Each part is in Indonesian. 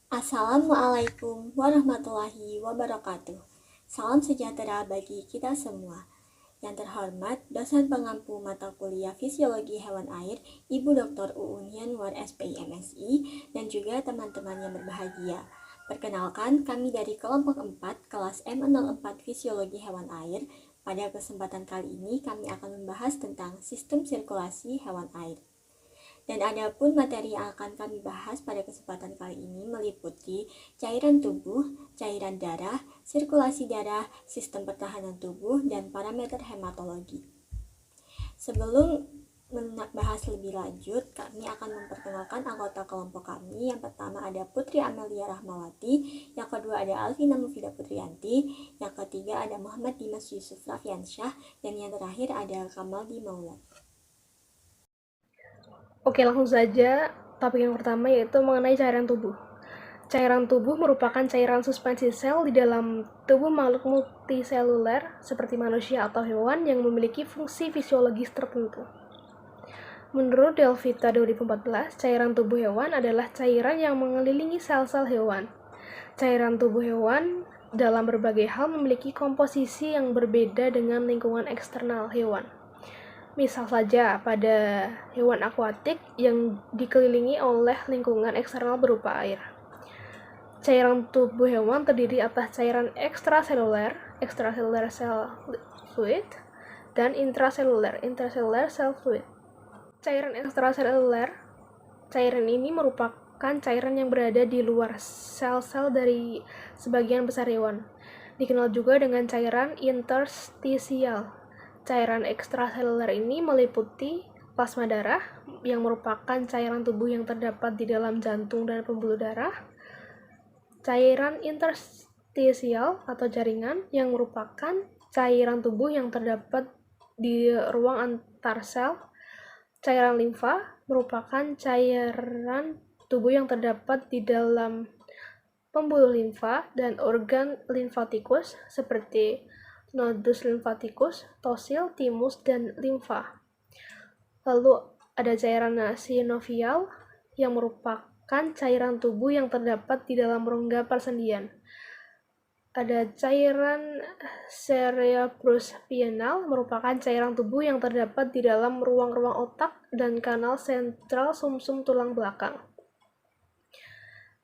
Assalamualaikum warahmatullahi wabarakatuh. Salam sejahtera bagi kita semua. Yang terhormat, dosen pengampu mata kuliah Fisiologi Hewan Air, Ibu Dr. Uun Yanwar SPI MSI, dan juga teman-teman yang berbahagia. Perkenalkan, kami dari kelompok 4, kelas M04 Fisiologi Hewan Air. Pada kesempatan kali ini, kami akan membahas tentang sistem sirkulasi hewan air. Dan adapun materi yang akan kami bahas pada kesempatan kali ini meliputi cairan tubuh, cairan darah, sirkulasi darah, sistem pertahanan tubuh, dan parameter hematologi. Sebelum membahas lebih lanjut, kami akan memperkenalkan anggota kelompok kami. Yang pertama ada Putri Amelia Rahmawati, yang kedua ada Alvina Mufida Putrianti, yang ketiga ada Muhammad Dimas Yusuf Rafiansyah, dan yang terakhir ada Kamal Di Maulad. Oke, langsung saja. Topik yang pertama yaitu mengenai cairan tubuh. Cairan tubuh merupakan cairan suspensi sel di dalam tubuh makhluk multiseluler seperti manusia atau hewan yang memiliki fungsi fisiologis tertentu. Menurut Delvita 2014, cairan tubuh hewan adalah cairan yang mengelilingi sel-sel hewan. Cairan tubuh hewan dalam berbagai hal memiliki komposisi yang berbeda dengan lingkungan eksternal hewan. Misal saja pada hewan akuatik yang dikelilingi oleh lingkungan eksternal berupa air. Cairan tubuh hewan terdiri atas cairan ekstraseluler, extracellular cell fluid, dan intraseluler, intracellular cell fluid. Cairan ekstraseluler, cairan ini merupakan cairan yang berada di luar sel-sel dari sebagian besar hewan. Dikenal juga dengan cairan interstisial. Cairan ekstraseluler ini meliputi plasma darah yang merupakan cairan tubuh yang terdapat di dalam jantung dan pembuluh darah. Cairan interstisial atau jaringan yang merupakan cairan tubuh yang terdapat di ruang antar sel. Cairan limfa merupakan cairan tubuh yang terdapat di dalam pembuluh limfa dan organ limfatikus seperti nodus limfatikus, tosil, timus, dan limfa. Lalu ada cairan sinovial yang merupakan cairan tubuh yang terdapat di dalam rongga persendian. Ada cairan cerebrospinal merupakan cairan tubuh yang terdapat di dalam ruang-ruang otak dan kanal sentral sumsum tulang belakang.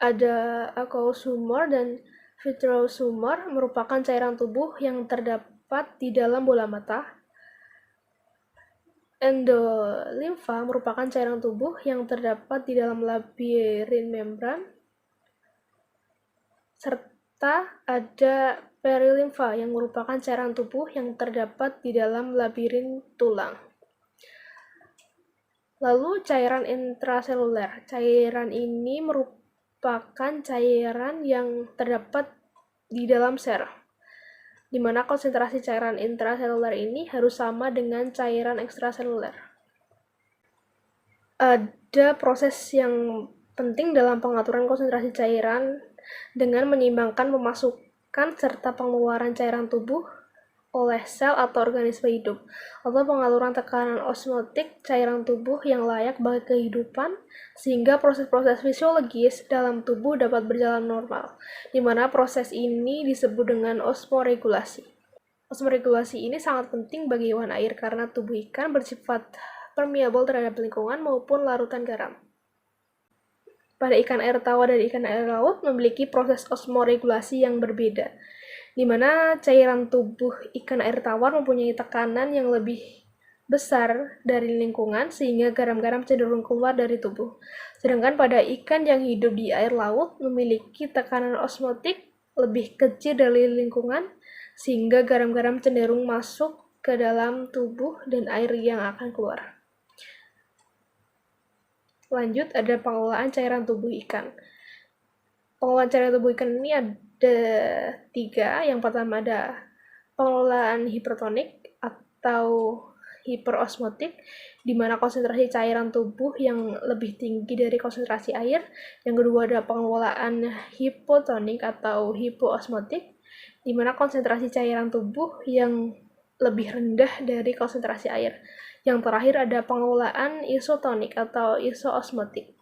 Ada acousumor dan vitrosumor merupakan cairan tubuh yang terdapat di dalam bola mata. Endolimfa merupakan cairan tubuh yang terdapat di dalam labirin membran. Serta ada perilimfa yang merupakan cairan tubuh yang terdapat di dalam labirin tulang. Lalu cairan intraseluler. Cairan ini merupakan cairan yang terdapat di dalam sel, di mana konsentrasi cairan intraseluler ini harus sama dengan cairan ekstraseluler. Ada proses yang penting dalam pengaturan konsentrasi cairan dengan menyeimbangkan pemasukan serta pengeluaran cairan tubuh oleh sel atau organisme hidup, atau pengaturan tekanan osmotik cairan tubuh yang layak bagi kehidupan, sehingga proses-proses fisiologis dalam tubuh dapat berjalan normal, di mana proses ini disebut dengan osmoregulasi. Osmoregulasi ini sangat penting bagi hewan air karena tubuh ikan bersifat permeable terhadap lingkungan maupun larutan garam. Pada ikan air tawar dan ikan air laut memiliki proses osmoregulasi yang berbeda, di mana cairan tubuh ikan air tawar mempunyai tekanan yang lebih besar dari lingkungan sehingga garam-garam cenderung keluar dari tubuh. Sedangkan pada ikan yang hidup di air laut memiliki tekanan osmotik lebih kecil dari lingkungan sehingga garam-garam cenderung masuk ke dalam tubuh dan air yang akan keluar. Lanjut, ada pengelolaan cairan tubuh ikan. Pengelolaan cairan tubuh ikan ini ada 3. Yang pertama ada pengelolaan hipertonik atau hiperosmotik, di mana konsentrasi cairan tubuh yang lebih tinggi dari konsentrasi air. Yang kedua ada pengelolaan hipotonik atau hipoosmotik, di mana konsentrasi cairan tubuh yang lebih rendah dari konsentrasi air. Yang terakhir ada pengelolaan isotonik atau isoosmotik,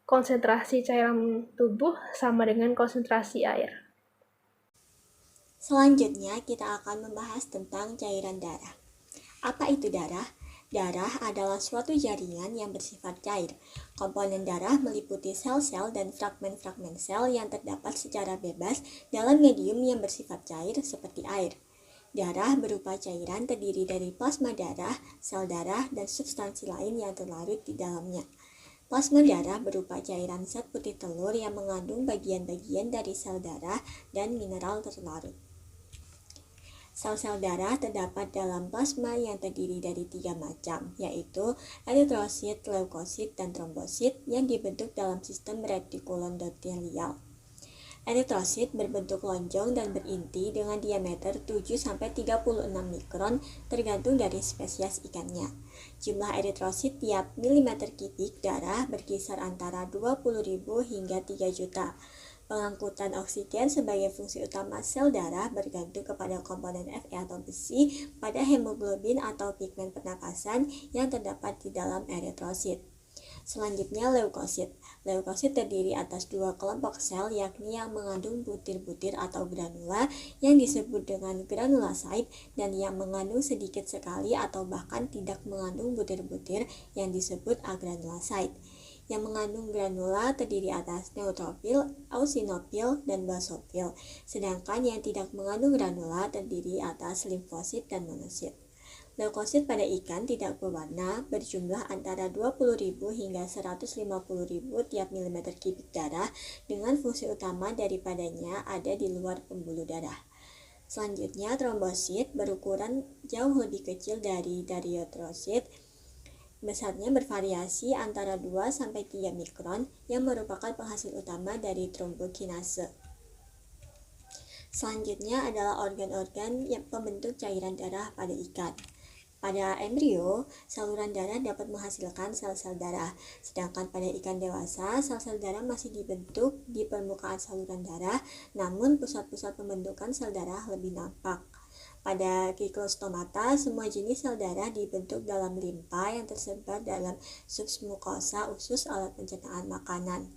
konsentrasi cairan tubuh sama dengan konsentrasi air. Selanjutnya, kita akan membahas tentang cairan darah. Apa itu darah? Darah adalah suatu jaringan yang bersifat cair. Komponen darah meliputi sel-sel dan fragmen-fragmen sel yang terdapat secara bebas dalam medium yang bersifat cair seperti air. Darah berupa cairan terdiri dari plasma darah, sel darah, dan substansi lain yang terlarut di dalamnya. Plasma darah berupa cairan zat putih telur yang mengandung bagian-bagian dari sel darah dan mineral terlarut. Sel-sel darah terdapat dalam plasma yang terdiri dari 3 macam, yaitu eritrosit, leukosit, dan trombosit yang dibentuk dalam sistem retikulondotelial. Eritrosit berbentuk lonjong dan berinti dengan diameter 7-36 mikron tergantung dari spesies ikannya. Jumlah eritrosit tiap milimeter kubik darah berkisar antara 20.000 hingga 3 juta. Pengangkutan oksigen sebagai fungsi utama sel darah bergantung kepada komponen Fe atau besi pada hemoglobin atau pigmen pernapasan yang terdapat di dalam eritrosit. Selanjutnya leukosit. Leukosit terdiri atas 2 kelompok sel yakni yang mengandung butir-butir atau granula yang disebut dengan granulosit dan yang mengandung sedikit sekali atau bahkan tidak mengandung butir-butir yang disebut agranulosit. Yang mengandung granula terdiri atas neutrofil, eosinofil, dan basofil, sedangkan yang tidak mengandung granula terdiri atas limfosit dan monosit. Leukosit pada ikan tidak berwarna, berjumlah antara 20.000 hingga 150.000 tiap milimeter kubik darah, dengan fungsi utama daripadanya ada di luar pembuluh darah. Selanjutnya, trombosit berukuran jauh lebih kecil dari eritrosit. Besarnya bervariasi antara 2-3 mikron yang merupakan penghasil utama dari trombokinase. Selanjutnya adalah organ-organ yang pembentuk cairan darah pada ikan. Pada embrio, saluran darah dapat menghasilkan sel-sel darah, sedangkan pada ikan dewasa, sel-sel darah masih dibentuk di permukaan saluran darah, namun pusat-pusat pembentukan sel darah lebih nampak. Pada Cyclostomata, semua jenis sel darah dibentuk dalam limpa yang tersebar dalam submukosa usus alat pencernaan makanan.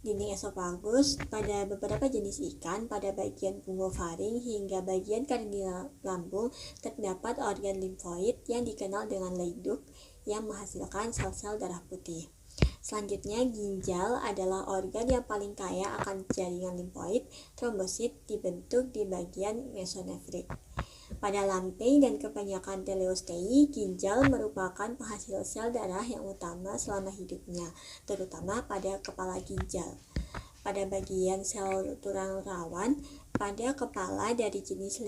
Dinding esofagus pada beberapa jenis ikan, pada bagian pulmofaring hingga bagian kardinal lambung terdapat organ limfoid yang dikenal dengan leiduk yang menghasilkan sel-sel darah putih. Selanjutnya, ginjal adalah organ yang paling kaya akan jaringan limfoid. Trombosit dibentuk di bagian mesonefrik. Pada lampei dan kebanyakan teleostei, ginjal merupakan penghasil sel darah yang utama selama hidupnya, terutama pada kepala ginjal. Pada bagian sel tulang rawan, pada kepala dari jenis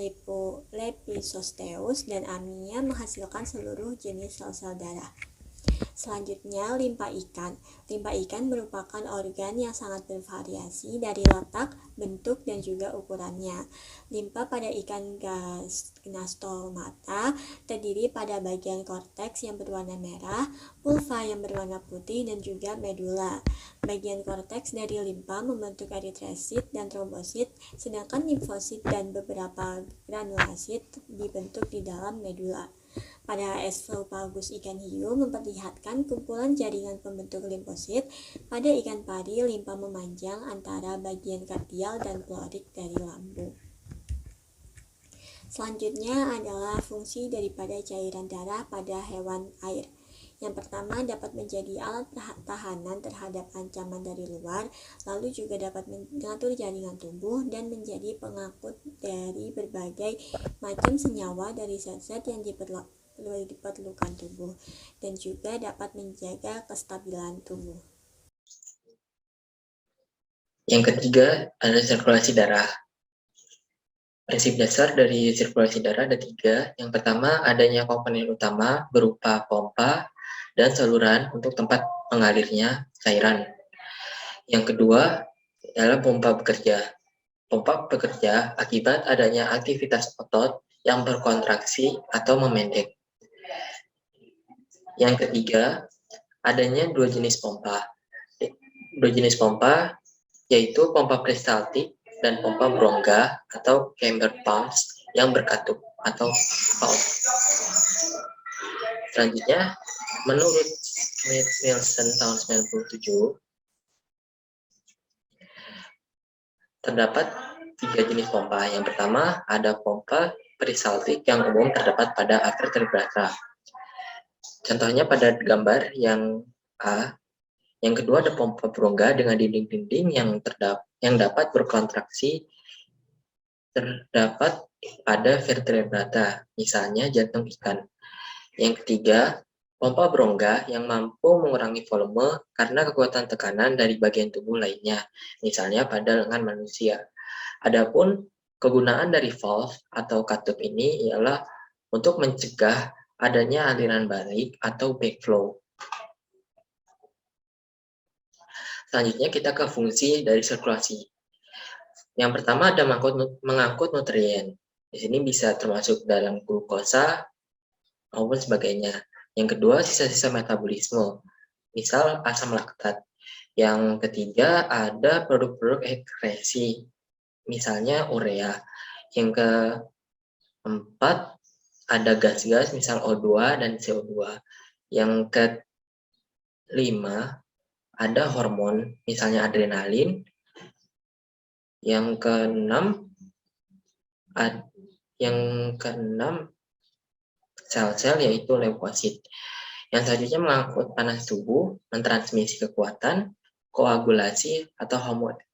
Lepisosteius dan Amia menghasilkan seluruh jenis sel-sel darah. Selanjutnya, limpa ikan. Limpa ikan merupakan organ yang sangat bervariasi dari letak, bentuk, dan juga ukurannya. Limpa pada ikan Gnathostomata terdiri pada bagian korteks yang berwarna merah, pulva yang berwarna putih, dan juga medula. Bagian korteks dari limpa membentuk eritrosit dan trombosit, sedangkan limfosit dan beberapa granulosit dibentuk di dalam medula. Pada esophagus ikan hiu memperlihatkan kumpulan jaringan pembentuk limfosit. Pada ikan pari, limpa memanjang antara bagian kardial dan klorik dari lambung. Selanjutnya adalah fungsi daripada cairan darah pada hewan air. Yang pertama, dapat menjadi alat tahanan terhadap ancaman dari luar, lalu juga dapat mengatur jaringan tubuh dan menjadi pengangkut dari berbagai macam senyawa dari zat-zat yang diperlukan tubuh, dan juga dapat menjaga kestabilan tubuh. Yang ketiga adalah sirkulasi darah. Prinsip dasar dari sirkulasi darah ada 3. Yang pertama, adanya komponen utama berupa pompa dan saluran untuk tempat mengalirnya cairan. Yang kedua adalah pompa bekerja. Pompa bekerja akibat adanya aktivitas otot yang berkontraksi atau memendek. Yang ketiga, adanya 2 jenis pompa. 2 jenis pompa yaitu pompa peristaltik dan pompa Brongga atau chamber pumps yang berkatup atau valve. Selanjutnya, menurut Smith-Nielsen tahun 97, terdapat 3 jenis pompa. Yang pertama ada pompa perisaltik yang umum terdapat pada vertebrata. Contohnya pada gambar yang A. Yang kedua ada pompa berongga dengan dinding-dinding yang dapat berkontraksi terdapat pada vertebrata, misalnya jantung ikan. Yang ketiga, pompa berongga yang mampu mengurangi volume karena kekuatan tekanan dari bagian tubuh lainnya, misalnya pada lengan manusia. Adapun kegunaan dari valve atau katup ini ialah untuk mencegah adanya aliran balik atau backflow. Selanjutnya kita ke fungsi dari sirkulasi. Yang pertama ada mengangkut nutrien. Di sini bisa termasuk dalam glukosa maupun sebagainya. Yang kedua sisa-sisa metabolisme, misal asam laktat. Yang ketiga ada produk-produk ekskresi, misalnya urea. Yang keempat ada gas-gas, misal O2 dan CO2. Yang kelima ada hormon, misalnya adrenalin. Yang keenam sel-sel yaitu leukosit. Yang selanjutnya mengangkut panas tubuh, mentransmisi kekuatan, koagulasi atau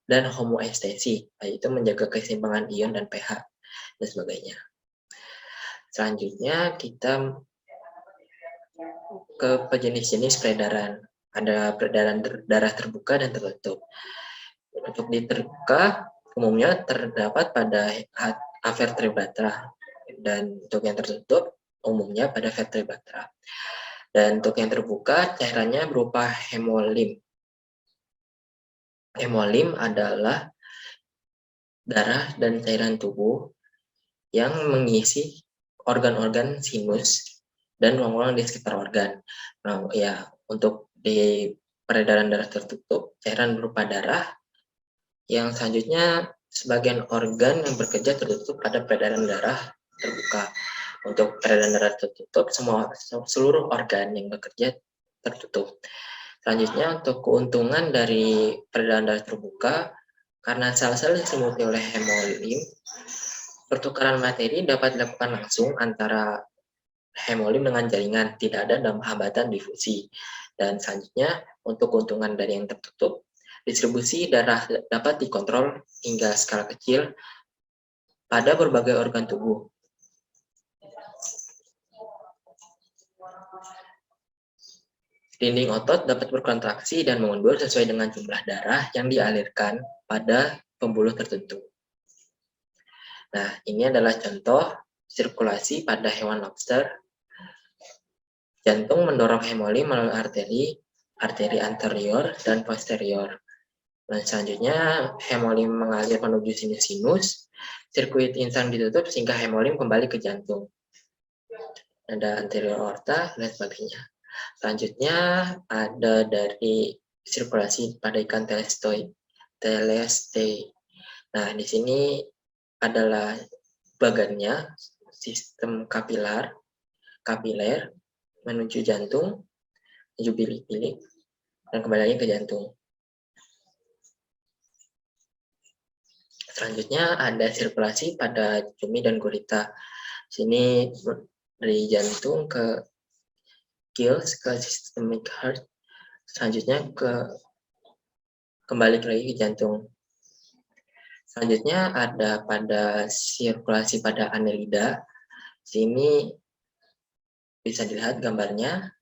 homoestesi, yaitu menjaga keseimbangan ion dan pH dan sebagainya. Selanjutnya kita ke jenis-jenis peredaran. Ada peredaran darah terbuka dan tertutup. Untuk di terbuka umumnya terdapat pada vertebrata, dan untuk yang tertutup umumnya pada vertebrata. Dan untuk yang terbuka cairannya berupa hemolim. Hemolim adalah darah dan cairan tubuh yang mengisi organ-organ sinus dan ruang-ruang di sekitar organ. Nah, ya, untuk di peredaran darah tertutup, cairan berupa darah. Yang selanjutnya, sebagian organ yang bekerja tertutup pada peredaran darah terbuka. Untuk peredaran darah tertutup, seluruh organ yang bekerja tertutup. Selanjutnya, untuk keuntungan dari peredaran darah terbuka, karena sel-sel diselimuti oleh hemolim, pertukaran materi dapat dilakukan langsung antara hemolim dengan jaringan, tidak ada hambatan difusi. Dan selanjutnya, untuk keuntungan dari yang tertutup, distribusi darah dapat dikontrol hingga skala kecil pada berbagai organ tubuh. Dinding otot dapat berkontraksi dan mengundur sesuai dengan jumlah darah yang dialirkan pada pembuluh tertentu. Nah, ini adalah contoh sirkulasi pada hewan lobster. Jantung mendorong hemolim melalui arteri anterior dan posterior. Dan selanjutnya, hemolim mengalir menuju sinus-sinus, sirkuit insang ditutup sehingga hemolim kembali ke jantung. Ada anterior aorta, dan sebagainya. Selanjutnya, ada dari sirkulasi pada ikan telestei. Nah, di sini adalah bagannya, sistem kapiler, menuju jantung, menuju bilik-bilik, dan kembali lagi ke jantung. Selanjutnya ada sirkulasi pada cumi dan gurita. Sini dari jantung ke gills ke systemic heart. Selanjutnya kembali lagi ke jantung. Selanjutnya ada pada sirkulasi pada annelida. Sini bisa dilihat gambarnya.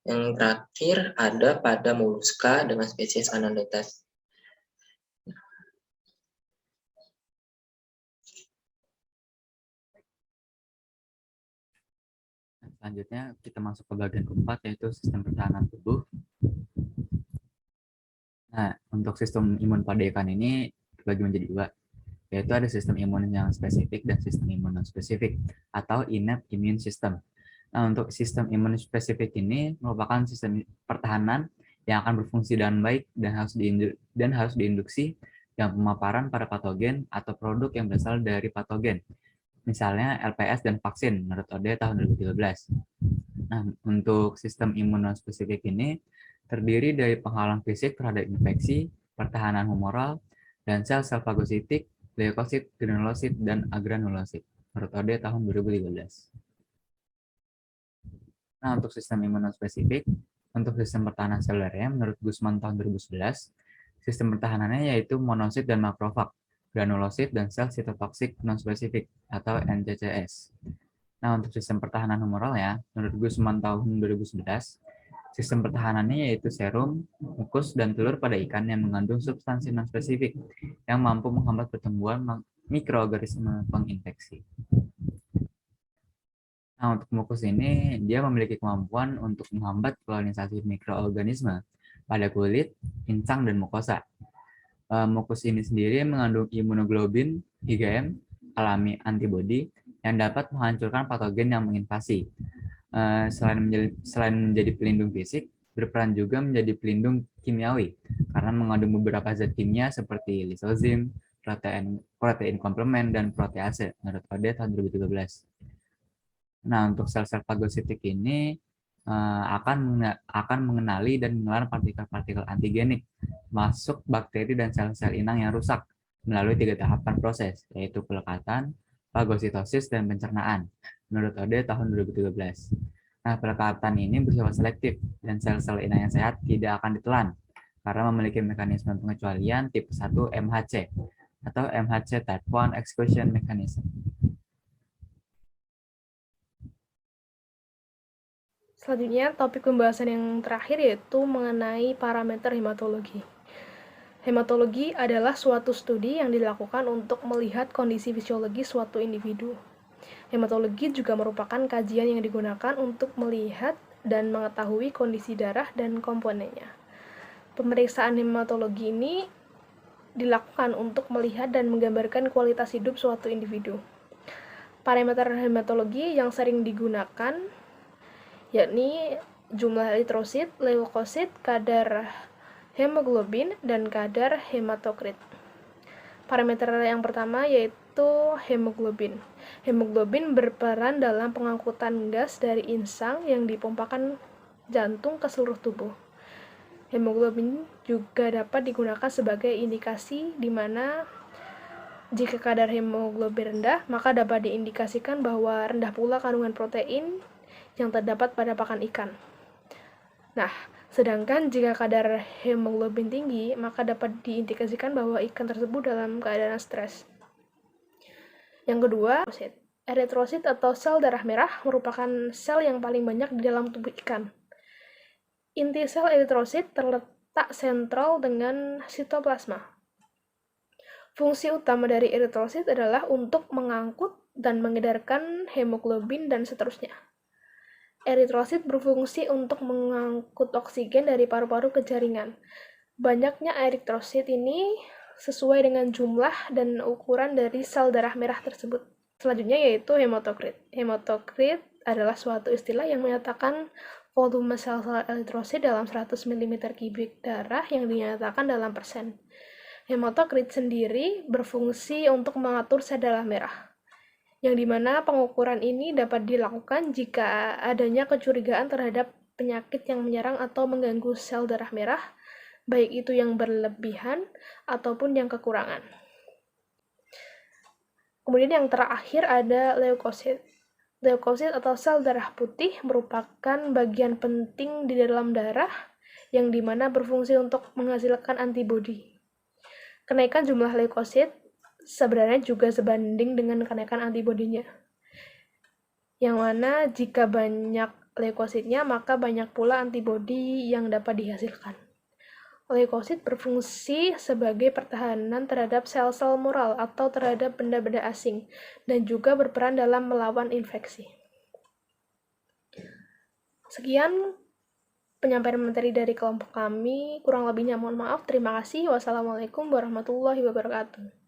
Yang terakhir ada pada moluska dengan spesies Annelides. Selanjutnya kita masuk ke bagian keempat, yaitu sistem pertahanan tubuh. Nah, untuk sistem imun pada ikan ini dibagi menjadi dua, yaitu ada sistem imun yang spesifik dan sistem imun non spesifik atau innate immune system. Nah, untuk sistem imun spesifik ini merupakan sistem pertahanan yang akan berfungsi dengan baik dan harus diinduksi dengan pemaparan pada patogen atau produk yang berasal dari patogen. Misalnya LPS dan vaksin menurut OD tahun 2013. Nah, untuk sistem imun non spesifik ini terdiri dari penghalang fisik terhadap infeksi, pertahanan humoral, dan sel-sel fagositik, leukosit, granulosit, dan agranulosit. Menurut Ode tahun 2013. Nah, untuk sistem imunospesifik, untuk sistem pertahanan selulernya, menurut Guzman tahun 2011, sistem pertahanannya yaitu monosit dan makrofag, granulosit, dan sel sitotoksik non-spesifik atau NCCS. Nah, untuk sistem pertahanan humoralnya, menurut Guzman tahun 2011, sistem pertahanannya yaitu serum, mukus, dan telur pada ikan yang mengandung substansi non-spesifik yang mampu menghambat pertumbuhan mikroorganisme penginfeksi. Nah, untuk mukus ini, dia memiliki kemampuan untuk menghambat kolonisasi mikroorganisme pada kulit, insang, dan mukosa. Mukus ini sendiri mengandung imunoglobulin IgM alami antibodi yang dapat menghancurkan patogen yang menginvasi. Selain menjadi pelindung fisik, berperan juga menjadi pelindung kimiawi karena mengandung beberapa zat kimia seperti lisozim, protein komplement, dan protease menurut Ode tahun 2013. Nah, untuk sel-sel fagositik ini akan mengenali dan mengelar partikel-partikel antigenik masuk bakteri dan sel-sel inang yang rusak melalui 3 tahapan proses, yaitu pelekatan, fagositosis, dan pencernaan, menurut Ode tahun 2013. Nah, pelekatan ini bersifat selektif, dan sel-sel inang yang sehat tidak akan ditelan, karena memiliki mekanisme pengecualian tipe 1 MHC, atau MHC Type 1 Exclusion Mechanism. Selanjutnya, topik pembahasan yang terakhir yaitu mengenai parameter hematologi. Hematologi adalah suatu studi yang dilakukan untuk melihat kondisi fisiologi suatu individu. Hematologi juga merupakan kajian yang digunakan untuk melihat dan mengetahui kondisi darah dan komponennya. Pemeriksaan hematologi ini dilakukan untuk melihat dan menggambarkan kualitas hidup suatu individu. Parameter hematologi yang sering digunakan yakni jumlah eritrosit, leukosit, kadar hemoglobin, dan kadar hematokrit. Parameter yang pertama yaitu hemoglobin. Hemoglobin berperan dalam pengangkutan gas dari insang yang dipompakan jantung ke seluruh tubuh. Hemoglobin juga dapat digunakan sebagai indikasi di mana jika kadar hemoglobin rendah, maka dapat diindikasikan bahwa rendah pula kandungan protein yang terdapat pada pakan ikan. Nah, sedangkan jika kadar hemoglobin tinggi, maka dapat diindikasikan bahwa ikan tersebut dalam keadaan stres. Yang kedua, eritrosit atau sel darah merah merupakan sel yang paling banyak di dalam tubuh ikan. Inti sel eritrosit terletak sentral dengan sitoplasma. Fungsi utama dari eritrosit adalah untuk mengangkut dan mengedarkan hemoglobin dan seterusnya. Eritrosit berfungsi untuk mengangkut oksigen dari paru-paru ke jaringan. Banyaknya eritrosit ini sesuai dengan jumlah dan ukuran dari sel darah merah tersebut. Selanjutnya yaitu hematokrit. Hematokrit adalah suatu istilah yang menyatakan volume sel-sel eritrosit dalam 100 mm3 darah yang dinyatakan dalam persen. Hematokrit sendiri berfungsi untuk mengatur sel darah merah, yang dimana pengukuran ini dapat dilakukan jika adanya kecurigaan terhadap penyakit yang menyerang atau mengganggu sel darah merah, baik itu yang berlebihan ataupun yang kekurangan. Kemudian yang terakhir ada leukosit. Leukosit atau sel darah putih merupakan bagian penting di dalam darah yang dimana berfungsi untuk menghasilkan antibodi. Kenaikan jumlah leukosit sebenarnya juga sebanding dengan kenaikan antibodinya. Yang mana jika banyak leukositnya, maka banyak pula antibodi yang dapat dihasilkan. Leukosit berfungsi sebagai pertahanan terhadap sel-sel moral atau terhadap benda-benda asing, dan juga berperan dalam melawan infeksi. Sekian penyampaian materi dari kelompok kami, kurang lebihnya mohon maaf. Terima kasih. Wassalamualaikum warahmatullahi wabarakatuh.